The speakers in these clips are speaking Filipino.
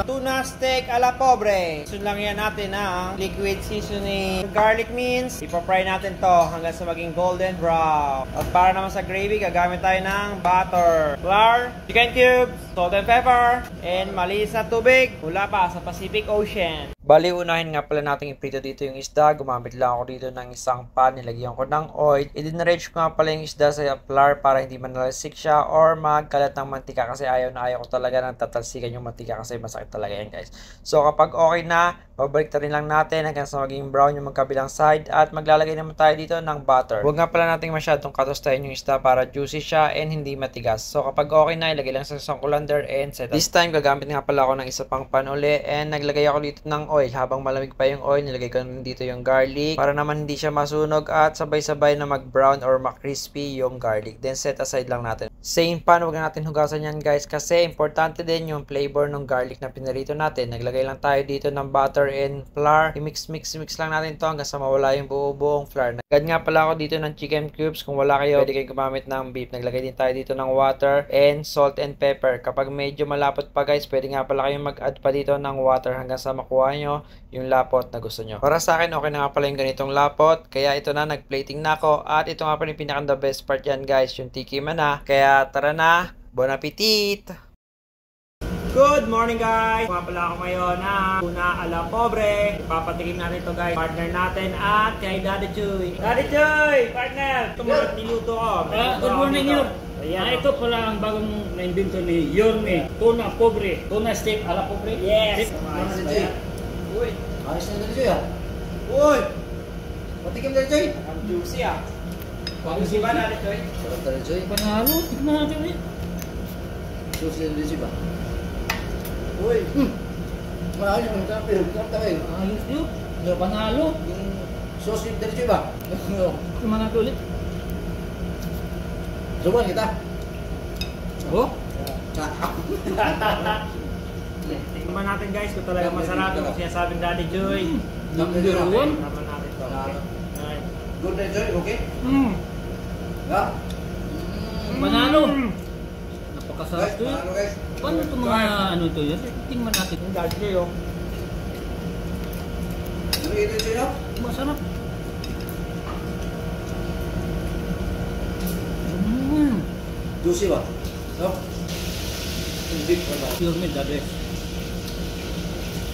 tuna steak a la pobre. Sunlangyan natin ang liquid seasoning. Garlic means, ipapry natin to hanggang sa maging golden brown. At para naman sa gravy, gagamit tayo ng butter, flour, chicken cubes, salt and pepper, and malinis na tubig mula pa sa Pacific Ocean. Bali, unahin nga pala natin iprito dito yung isda. Gumamit lang ako dito ng isang pan. Nilagyan ko ng oil. I-drench ko nga pala yung isda sa flour para hindi manalasik siya or magkalat ng mantika kasi ayaw ko talaga ng tatalsikan yung mantika kasi masakit talaga yan, guys. So kapag okay na, babalik rin lang natin hanggang sa maging brown yung magkabilang side at maglalagay naman tayo dito ng butter. Huwag nga pala natin masyadong katostahin yung isda para juicy siya and hindi matigas. So kapag okay na, ilagay lang sa isang colander and set up. This time, gagamit nga pala ako ng isa pang pan uli and naglagay ako dito ng oil. Habang malamig pa yung oil, nilagay ko dito yung garlic para naman hindi siya masunog at sabay-sabay na mag-brown or ma-crispy yung garlic. Then set aside lang natin. Same pan, huwag natin hugasan yan, guys, kasi importante din yung flavor ng garlic na pinarito natin. Naglagay lang tayo dito ng butter and flour. I-mix lang natin to hanggang sa mawala yung buong flour. Nagad nga pala ako dito ng chicken cubes. Kung wala kayo, pwede kayong gumamit ng beef. Naglagay din tayo dito ng water and salt and pepper. Kapag medyo malapot pa, guys, pwede nga pala kayong mag-add pa dito ng water hanggang sa makuha nyo yung lapot na gusto nyo. Para sa akin, okay na nga pala yung ganitong lapot. Kaya ito na, nag-plating na ako. At ito nga pala yung pinaka the best part yan, guys, yung tikiman na. Kaya tara na, bon appetit! Good morning, guys! Nga pala ako ngayon na tuna a la pobre. Ipapatikim natin ito, guys. Partner natin at kay Daddy Chuy. Daddy Chuy! Partner! Ito mga niluto ko. Good morning, Yor. Ito pala ang bagong na-invento ni Yorme. Tuna pobre. Tuna steak a la pobre. Yes! Uy! Ayos na Daddy Chuy, ah! Uy! Patikim Daddy Chuy! Ang juicy, ah. Juicy ba, Daddy Chuy? Sarap Daddy Chuy. Panalo, tignan natin eh. Susi Daddy Chuy ba? Uy! Mahal yung mga pero tayo. Ayos yun. Panalo. Yung sauce yung Daddy Chuy ba? Tignan natin ulit. Subukan kita. Oh? Tingnan natin, guys, kung talaga masarap yung sinasabing Daddy Joy. Number 1. Tama natin ito. Okay. Good Daddy Chuy, okay? Ha? Panalo. Napakasarap Guys, to yun. panalo guys. Paano ito mga ano ito yun? Tingnan natin. Yung Daddy Joy, oh. Ano yung Daddy Chuy, no? Masarap. Juicy ba? No? Hindi pa ba? Yorme, the best.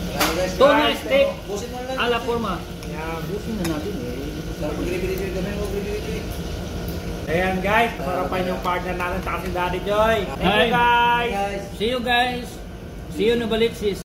Marami guys. Tuna steak Busin mo lang. a la forma. Ayan. Busin na natin eh. Gravy kami mo, gravy. Ayan, guys. Masarapan yung partner natin sa si Daddy Joy. Thank you, Hi. guys. See you guys. See you na balik sis.